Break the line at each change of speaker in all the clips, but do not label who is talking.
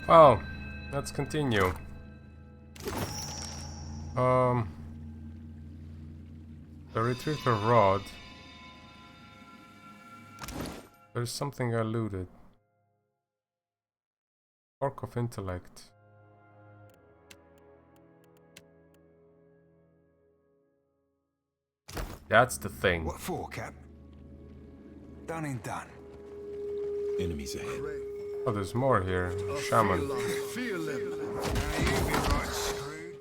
Well, let's continue. The retriever rod. There's something I looted. Fork of intellect. That's the thing.
What for, Cap? Done and done.
Enemies ahead.
Oh, there's more here. Shaman.
Feel him. You be right screwed.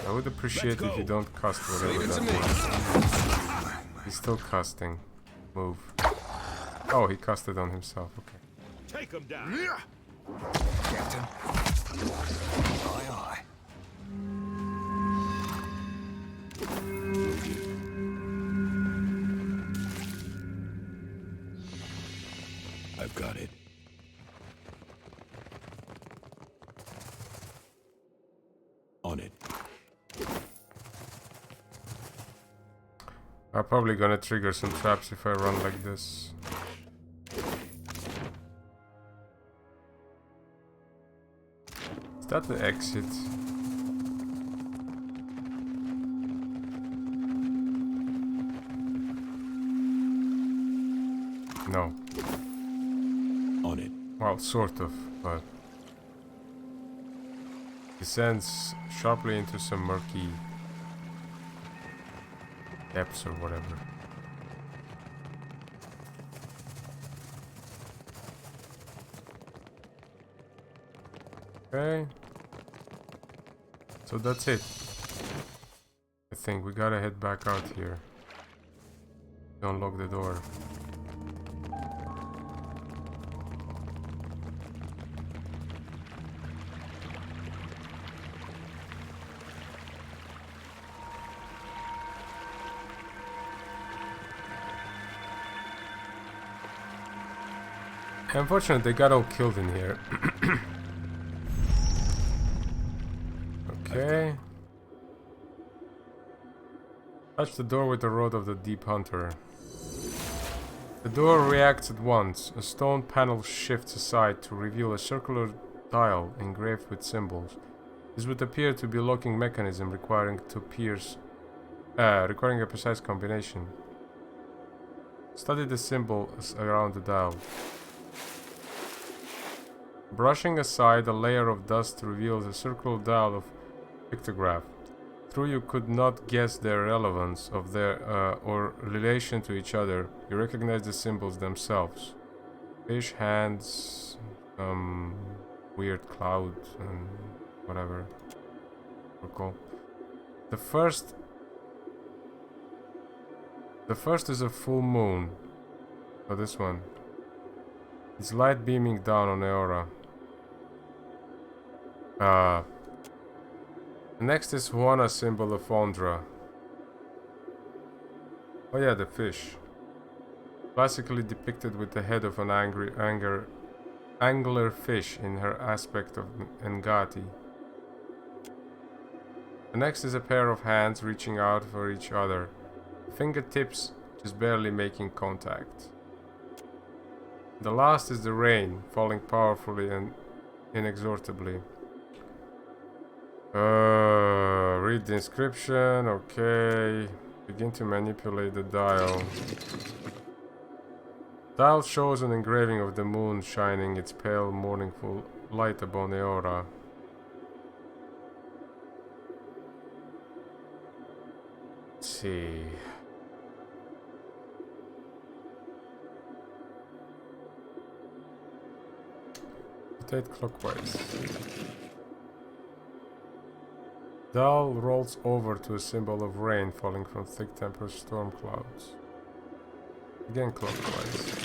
I would appreciate if you don't cast whatever that was. He's still casting. Move. Oh, he casted on himself. Okay.
Take him down.
Captain. Aye, aye.
I've got it. On it.
I'm probably gonna trigger some traps if I run like this. Is that the exit? No.
On it.
Well, sort of, but descends sharply into some murky depths or whatever. Okay. So that's it. I think we gotta head back out here. Don't lock the door. Unfortunately, they got all killed in here. Okay. Touch the door with the rod of the Deep Hunter. The door reacts at once. A stone panel shifts aside to reveal a circular dial engraved with symbols. This would appear to be a locking mechanism requiring a precise combination. Study the symbols around the dial. Brushing aside a layer of dust reveals a circular dial of pictograph. Though you could not guess their relevance of their or relation to each other, you recognize the symbols themselves. Fish, hands, weird cloud, and whatever. Circle. The first is a full moon. Oh, this one. It's light beaming down on Eora. Next is Huana, symbol of Ondra. Oh yeah, the fish. Classically depicted with the head of an angler fish in her aspect of Ngati. The next is a pair of hands reaching out for each other. Fingertips just barely making contact. The last is the rain, falling powerfully and inexorably. Read the inscription, okay. Begin to manipulate the dial. Dial shows an engraving of the moon shining its pale morningful light upon Eora. Let's see. Rotate clockwise. Dial rolls over to a symbol of rain falling from thick tempered storm clouds. Again clockwise.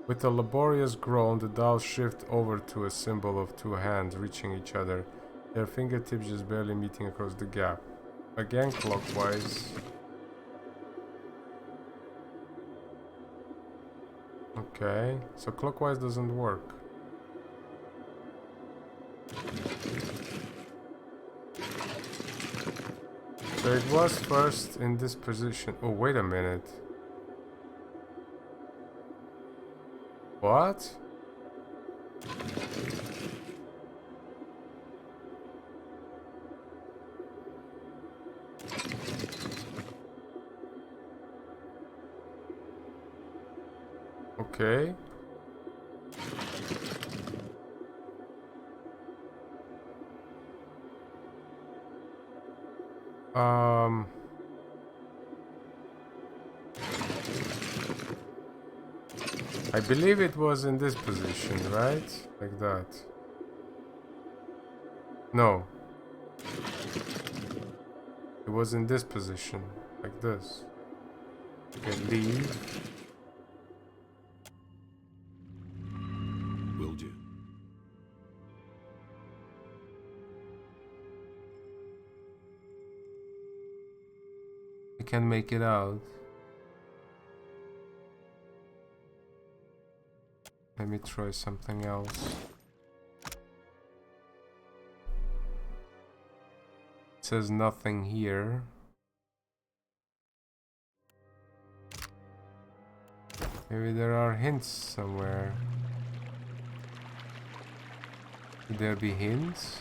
With a laborious groan, the dial shifts over to a symbol of two hands reaching each other, their fingertips just barely meeting across the gap. Again clockwise. Okay, so clockwise doesn't work. So it was first in this position. Oh, wait a minute. What? Okay. I believe it was in this position, right? Like that. No. It was in this position. Like this. Okay, leave.
Will do.
I can make it out. Let me try something else. It says nothing here. Maybe there are hints somewhere. Could there be hints?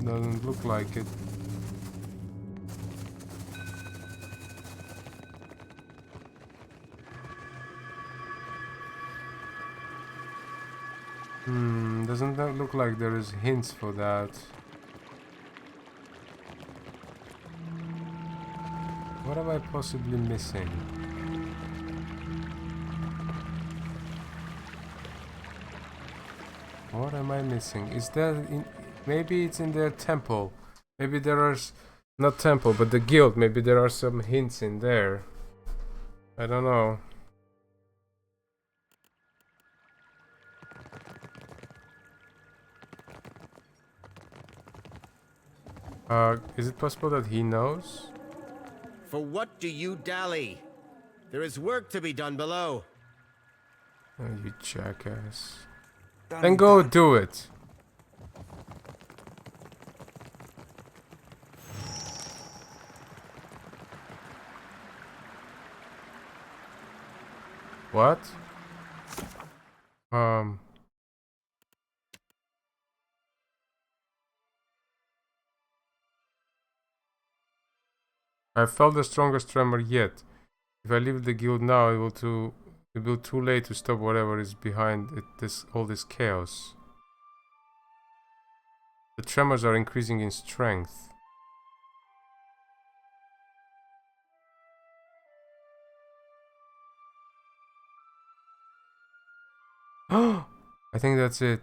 Doesn't look like it. Doesn't that look like there is hints for that? What am I possibly missing? What am I missing? Is that in... Maybe it's in their temple. Maybe there are... Not temple, but the guild. Maybe there are some hints in there. I don't know. Is it possible that he knows?
For what do you dally? There is work to be done below.
Oh, you jackass.
Done
Then
and
go
done.
do it. What? I felt the strongest tremor yet. If I leave the guild now, it will be too late to stop whatever is behind it, all this chaos. The tremors are increasing in strength. I think that's it.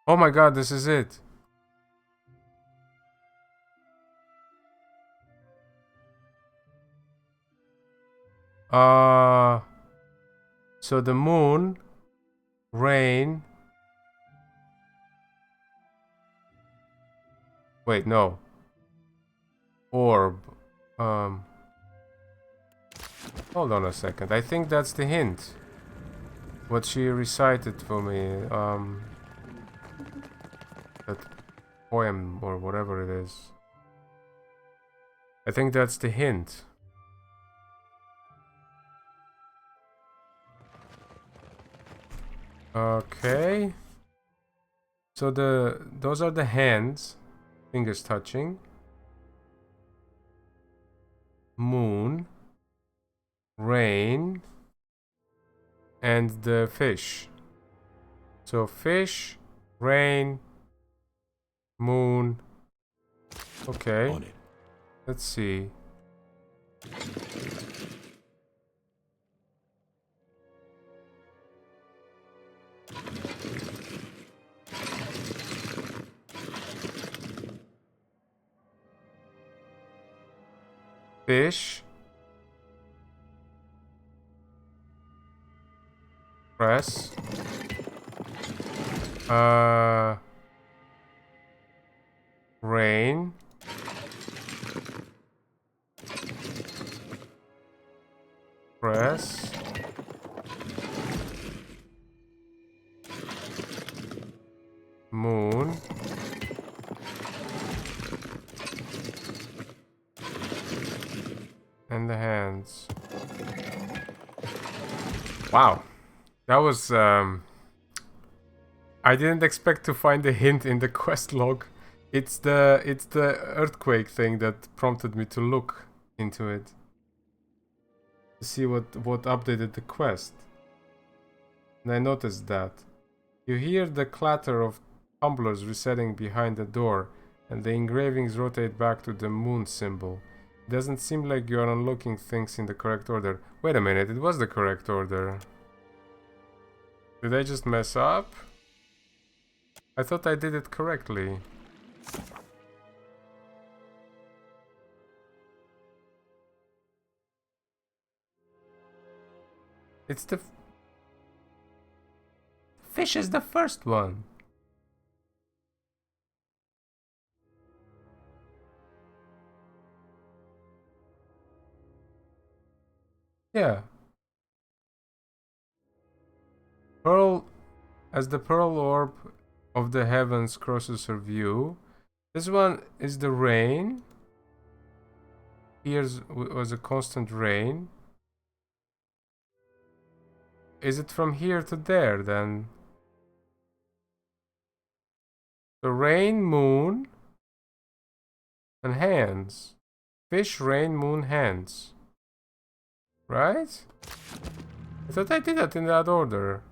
Oh my god, this is it. So the moon, rain. Wait, no. Orb. Hold on a second. I think that's the hint. What she recited for me. That poem or whatever it is. I think that's the hint. Okay. So those are the hands, fingers touching. Moon, rain, and the fish. So fish, rain, moon. Okay.
On it.
Let's see. Fish. Press. Rain. Press. Moon. And the hands. Wow. That was I didn't expect to find a hint in the quest log. It's the earthquake thing that prompted me to look into it. To see what updated the quest. And I noticed that. You hear the clatter of tumblers resetting behind the door, and the engravings rotate back to the moon symbol. It doesn't seem like you are unlocking things in the correct order. Wait a minute, it was the correct order. Did I just mess up? I thought I did it correctly. It's the fish is the first one. Yeah. Pearl, as the pearl orb of the heavens crosses her view. This one is the rain. Here's was a constant rain. Is it from here to there then? The rain, moon, and hands. Fish, rain, moon, hands. Right? I thought I did that in that order.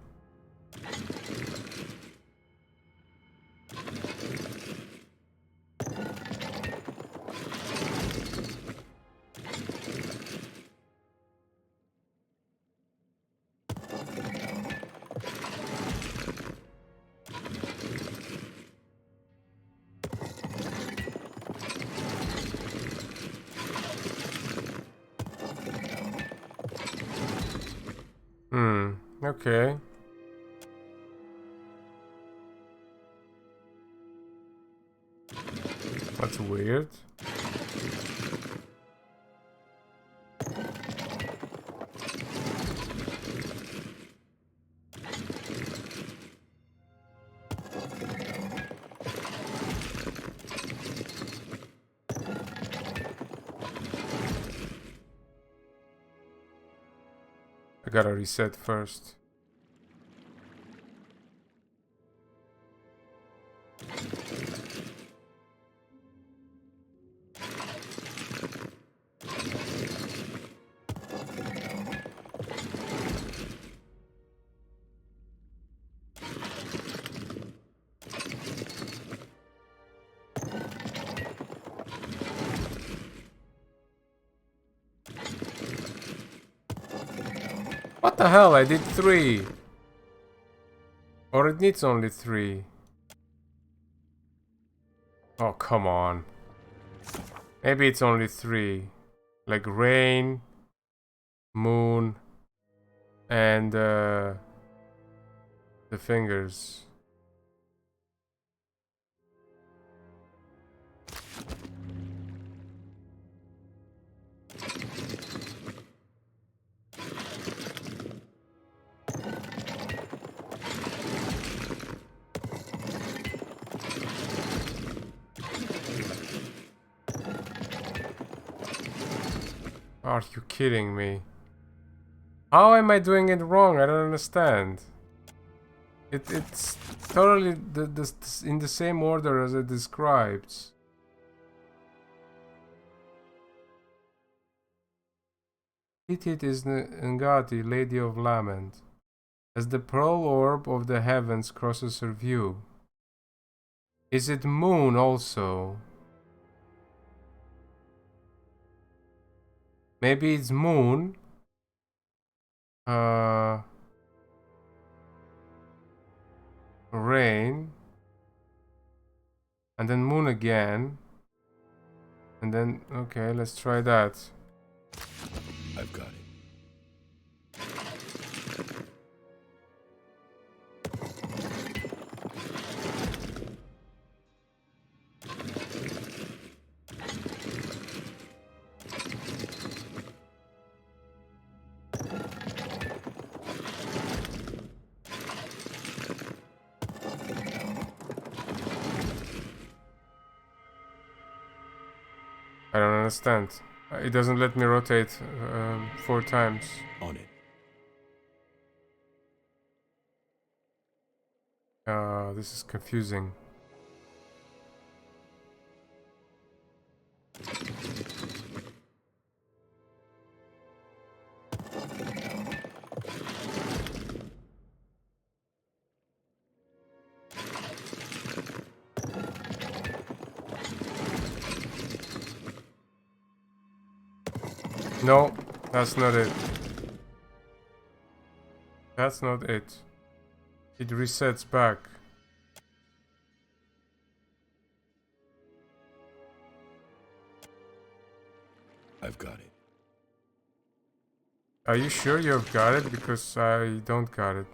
Okay. That's weird. I gotta reset first. What the hell? I did 3. Or it needs only 3. Oh, come on. Maybe it's only 3. Like rain, moon, and the fingers. Are you kidding me? How am I doing it wrong? I don't understand. It's totally in the same order as it describes. It is Ngati, Lady of Lament, as the pearl orb of the heavens crosses her view. Is it moon also? Maybe it's moon. Rain. And then moon again. And then, okay, let's try that.
I've got it.
I don't understand. It doesn't let me rotate 4 times.
On it.
This is confusing. No, that's not it. That's not it. It resets back.
I've got it.
Are you sure you've got it? Because I don't got it.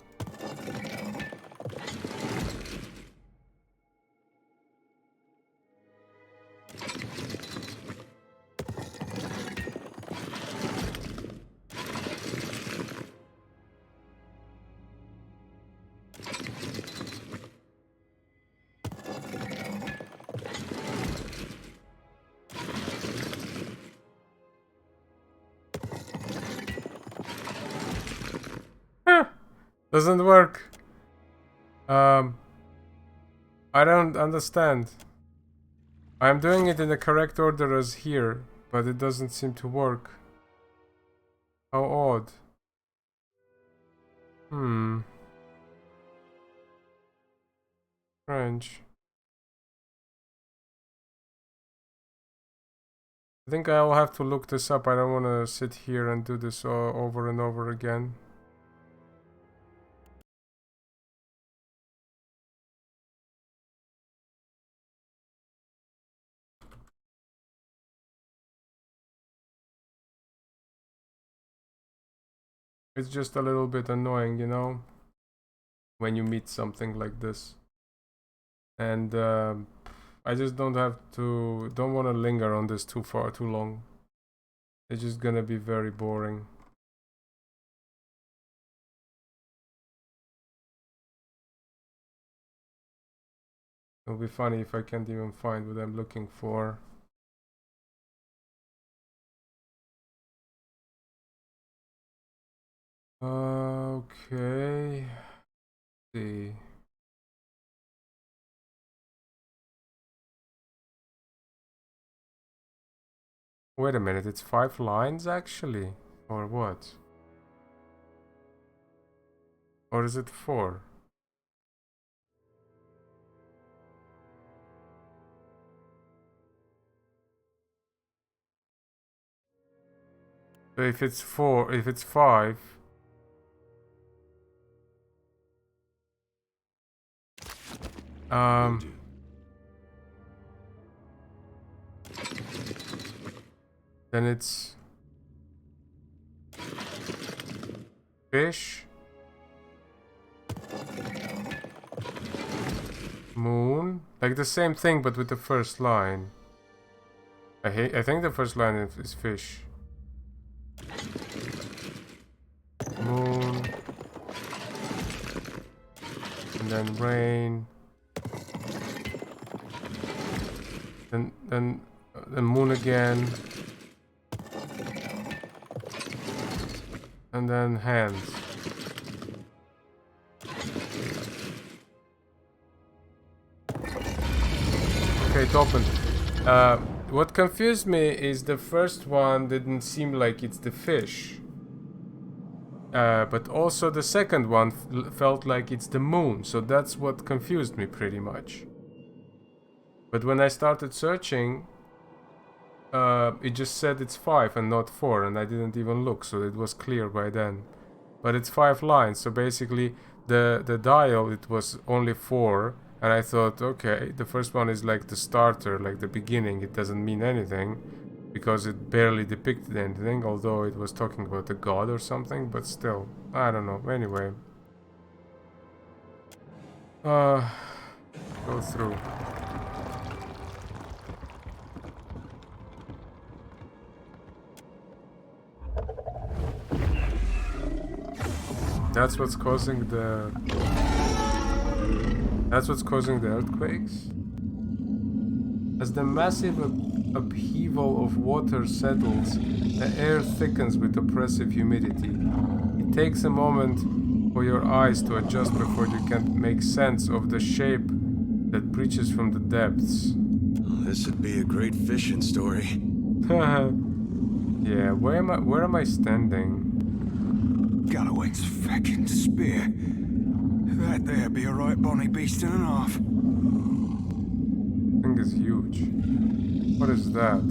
Doesn't work. I don't understand. I'm doing it in the correct order as here, but it doesn't seem to work. How odd. Strange. I think I'll have to look this up. I don't want to sit here and do this over and over again. It's just a little bit annoying, you know, when you meet something like this. And I just don't want to linger on this too long. It's just gonna be very boring. It'll be funny if I can't even find what I'm looking for. Okay. Let's see. Wait a minute, it's 5 lines actually? Or what? Or is it 4? So if it's 5,
Will do.
then it's fish, moon, like the same thing but with the first line. I think the first line is fish. Moon, and then rain, then moon again, and then hands. Okay, it opened. What confused me is the first one didn't seem like it's the fish. But also the second one felt like it's the moon, so that's what confused me pretty much. But when I started searching, it just said it's 5 and not 4, and I didn't even look, so it was clear by then. But it's 5 lines, so basically the dial, it was only 4, and I thought, okay, the first one is like the starter, like the beginning, it doesn't mean anything, because it barely depicted anything, although it was talking about a god or something, but still, I don't know, anyway. Go through. That's what's causing the... That's what's causing the earthquakes? As the massive upheaval of water settles, the air thickens with oppressive humidity. It takes a moment for your eyes to adjust before you can make sense of the shape that breaches from the depths.
This would be a great fishing story.
Yeah, where am I standing?
Galloway's feckin' spear. That there be a right bonny beast and a half.
Thing is huge. What is that?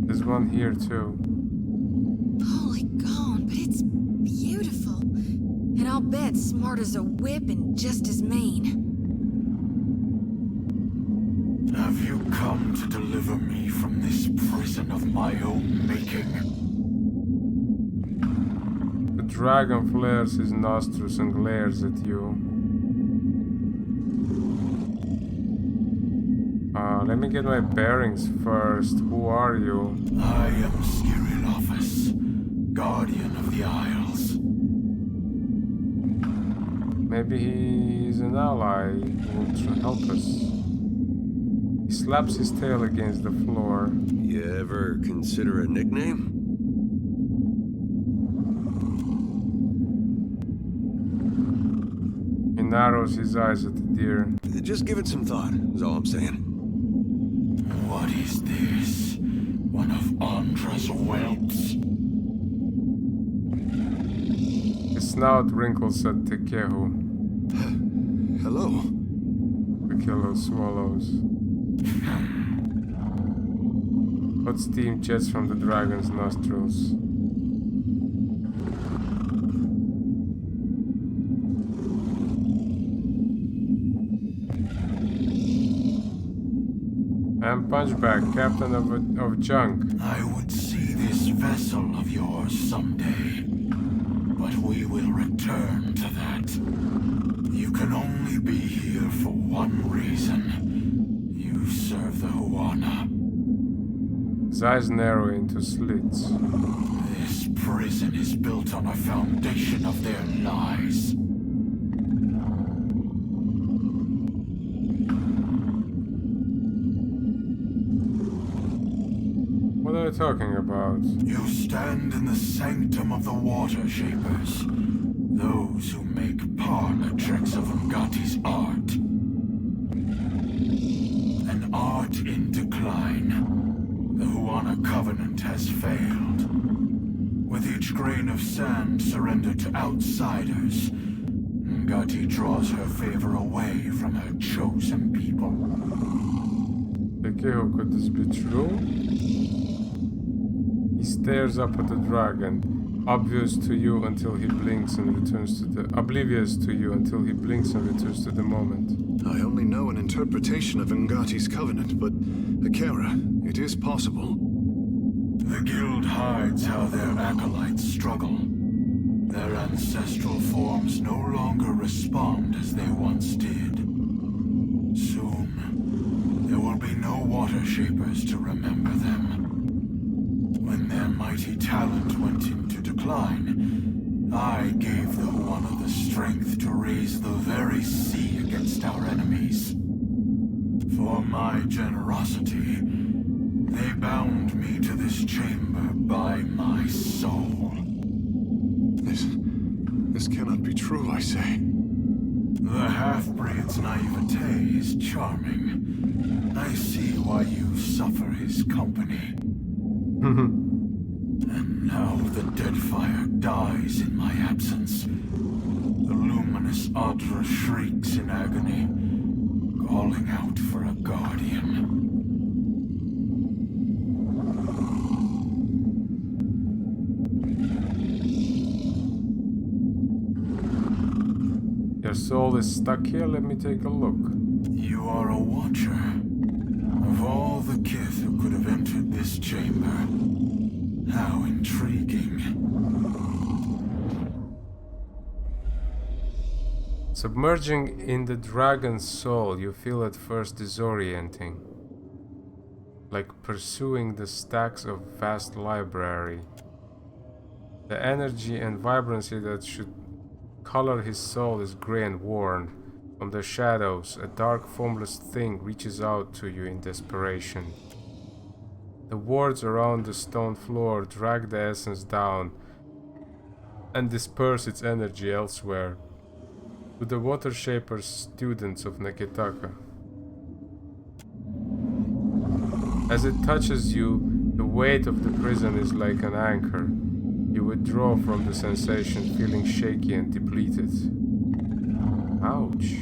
There's one here too.
Holy gone, but it's beautiful. And I'll bet smart as a whip and just as mean.
Have you come to deliver me from this prison of my own making?
The dragon flares his nostrils and glares at you. Let me get my bearings first. Who are you?
I am Skirilophus, Guardian of the Isles.
Maybe he's an ally who will help us. He slaps his tail against the floor.
You ever consider a nickname?
He narrows his eyes at the deer.
Just give it some thought, is all I'm saying.
What is this? One of Andra's whelps?
His snout wrinkles at Tekehu.
Hello.
Tekehu swallows. Hot steam jets from the dragon's nostrils. I'm Punchback, captain of junk.
I would see this vessel of yours someday, but we will return to that. You can only be here for one reason. You serve the Huana.
His eyes narrow into slits.
This prison is built on a foundation of their lies.
What are you talking about?
You stand in the sanctum of the Water Shapers, those who make parlor tricks of Ngati's art. An art in decline. The Huana Covenant has failed. With each grain of sand surrendered to outsiders, Ngati draws her favor away from her chosen people.
Tekehu, could this be true? He stares up at the dragon, oblivious to you until he blinks and returns to the moment.
I only know an interpretation of Ngati's covenant, but Akira, it is possible.
The Guild hides how their acolytes struggle. Their ancestral forms no longer respond as they once did. Soon, there will be no Water Shapers to remember them. When their mighty talent went into decline, I gave the Huana the strength to raise the very sea against our enemies. For my generosity, they bound me to this chamber by my soul.
This cannot be true, I say.
The half-breed's naivete is charming. I see why you suffer his company. And now the DEADFIRE dies in my absence. The luminous Adra shrieks in agony, calling out for a guardian.
Your soul is stuck here? Let me take a look.
You are a watcher. Of all the kith who could have entered this chamber, how intriguing.
Submerging in the dragon's soul, you feel at first disorienting, like pursuing the stacks of vast library. The energy and vibrancy that should color his soul is grey and worn. From the shadows, a dark, formless thing reaches out to you in desperation. The wards around the stone floor drag the essence down and disperse its energy elsewhere. To the Water Shapers, students of Neketaka. As it touches you, the weight of the prison is like an anchor. You withdraw from the sensation, feeling shaky and depleted. Ouch.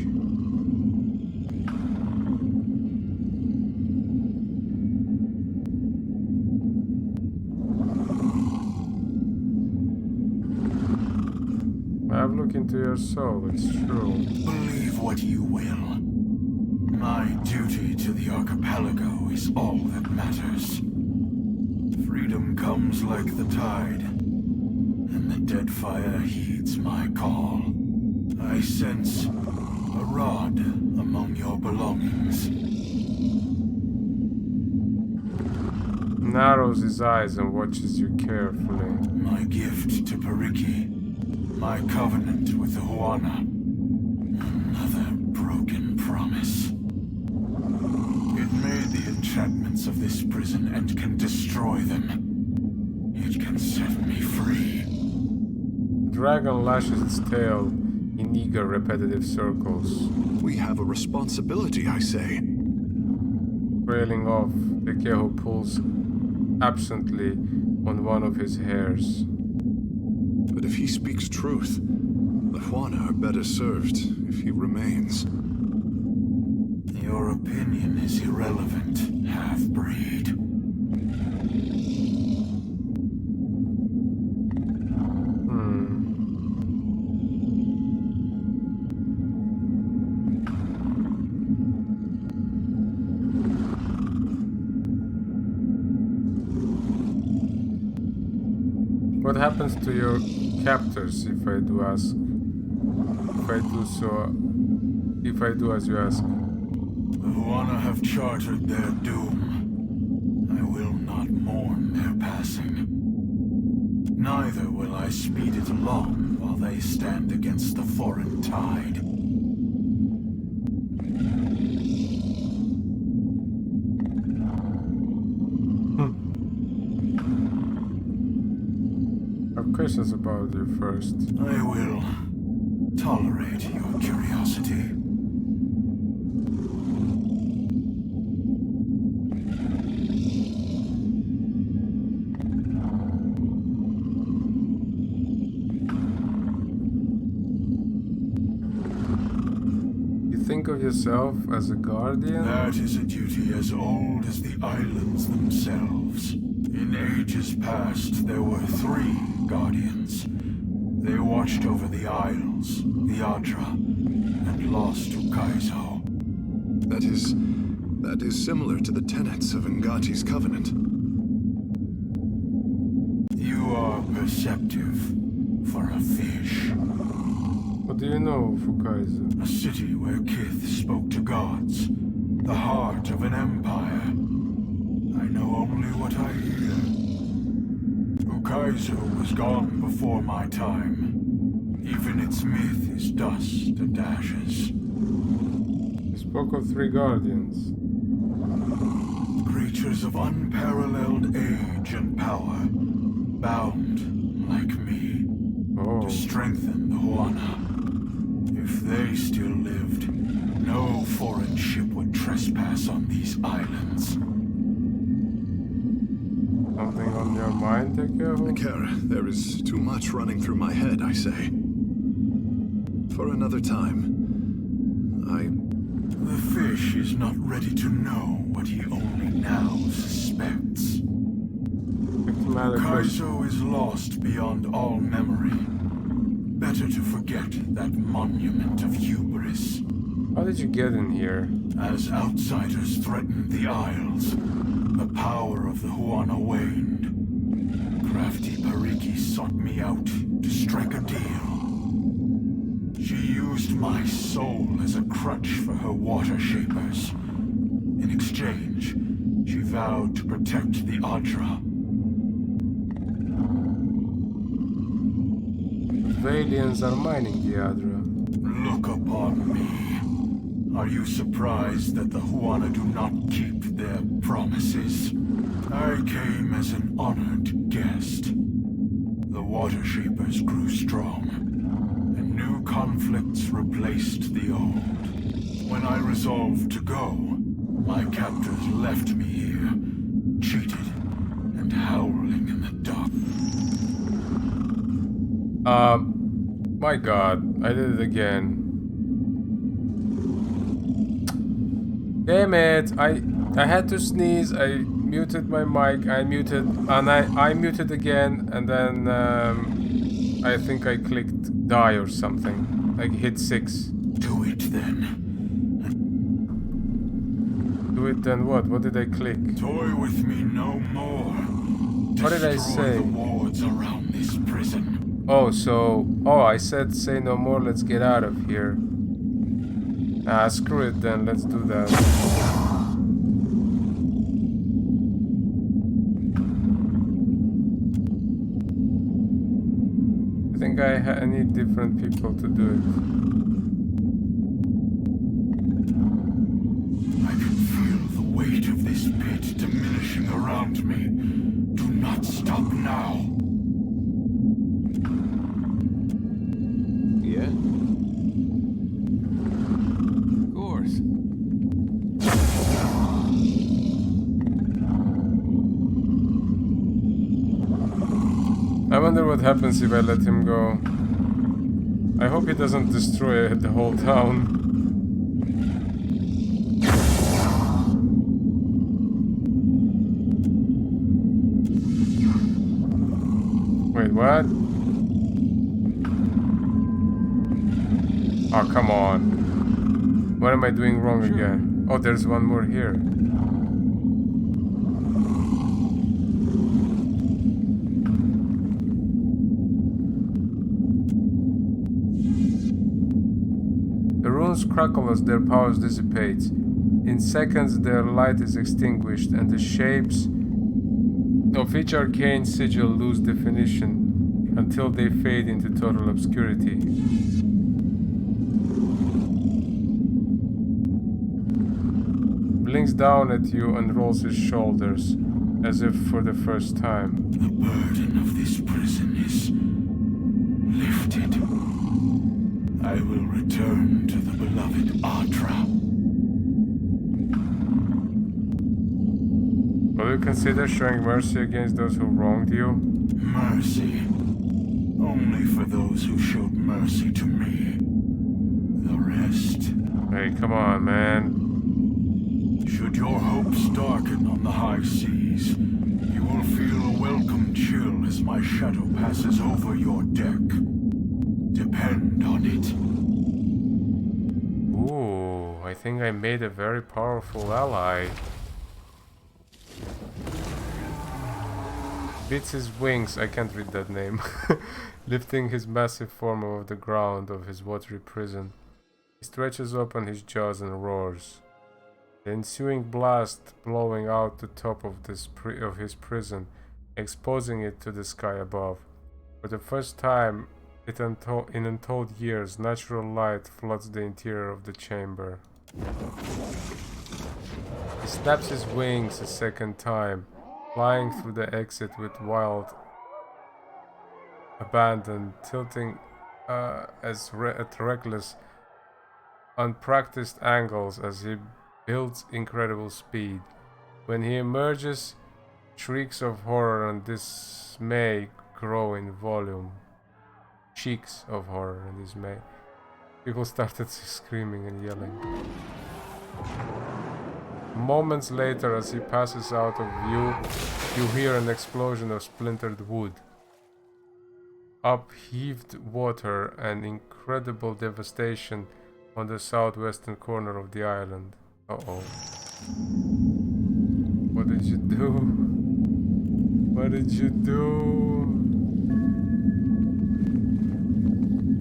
I've looked into your soul, it's true.
Believe what you will. My duty to the archipelago is all that matters. Freedom comes like the tide, and the DEADFIRE heeds my call. I sense a rod among your belongings.
Narrows his eyes and watches you carefully.
My gift to Pariki. My covenant with the Huana. Another broken promise. It made the enchantments of this prison and can destroy them. It can set me free.
The dragon lashes its tail in eager, repetitive circles.
We have a responsibility, I say.
Trailing off, Tekeho pulls absently on one of his hairs.
But if he speaks truth, the Huana are better served if he remains.
Your opinion is irrelevant, half-breed.
What happens to your captors if I do ask? If I do as you ask?
The Huana have chartered their doom. I will not mourn their passing. Neither will I speed it along while they stand against the foreign tide.
Questions about you first.
I will tolerate your curiosity.
You think of yourself as a guardian?
That is a duty as old as the islands themselves. In ages past, there were 3 guardians. They watched over the Isles, the Adra, and lost to Kaizo.
That is similar to the tenets of Ngati's covenant.
You are perceptive for a fish.
What do you know, Fukaizo?
A city where Kith spoke to gods. The heart of an empire. I know only what I hear. Ukaizo was gone before my time. Even its myth is dust and ashes.
You spoke of 3 guardians.
Creatures of unparalleled age and power, bound, like me, to strengthen the Huana. If they still lived, no foreign ship would trespass on these islands.
Something on your mind, Tekeho?
Kara, there is too much running through my head, I say. For another time,
The fish is not ready to know what he only now suspects. Kaizo is lost beyond all memory. Better to forget that monument of hubris.
How did you get in here?
As outsiders threatened the Isles, the power of the Huana waned. Crafty Pariki sought me out to strike a deal. She used my soul as a crutch for her water shapers. In exchange, she vowed to protect the Adra.
The Valians are mining the Adra.
Look upon me. Are you surprised that the Huana do not keep their promises? I came as an honored guest. The Water Shapers grew strong, and new conflicts replaced the old. When I resolved to go, my captors left me here, cheated and howling in the dark.
My god, I did it again. Damn it, I had to sneeze, I muted my mic, I muted, and I muted again, and then I think I clicked die or something. I hit 6.
Do it then.
Do it then what? What did I click?
Toy with me no more.
What did I
Destroy
say?
the wards around this prison.
Oh, so... Oh, I said say no more, let's get out of here. Ah, screw it then, let's do that. I think I need different people to do it.
I can feel the weight of this pit diminishing around me. Do not stop now.
Yeah? Of course.
I wonder what happens if I let him go. I hope he doesn't destroy the whole town. Wait, what? Oh, come on. What am I doing wrong again? Oh, there's one more here. The runes crackle as their powers dissipate. In seconds their light is extinguished and the shapes of each arcane sigil lose definition until they fade into total obscurity. Blinks down at you and rolls his shoulders, as if for the first time.
The burden of this prison is lifted. I will return to the beloved Atra.
Will you consider showing mercy against those who wronged you?
Mercy. Only for those who showed mercy to me. The rest.
Hey, come on, man.
Should your hopes darken on the high seas, you will feel a welcome chill as my shadow passes over your deck. Depend on it.
Ooh, I think I made a very powerful ally. Beats his wings, I can't read that name, lifting his massive form over the ground of his watery prison. He stretches open his jaws and roars. The ensuing blast blowing out the top of his prison, exposing it to the sky above. For the first time in untold years, natural light floods the interior of the chamber. He snaps his wings a second time, flying through the exit with wild abandon, tilting at reckless, unpracticed angles as he builds incredible speed. When he emerges, shrieks of horror and dismay grow in volume. Shrieks of horror and dismay. People started screaming and yelling. Moments later, as he passes out of view, you hear an explosion of splintered wood, upheaved water, and incredible devastation on the southwestern corner of the island. Uh-oh. What did you do? What did you do?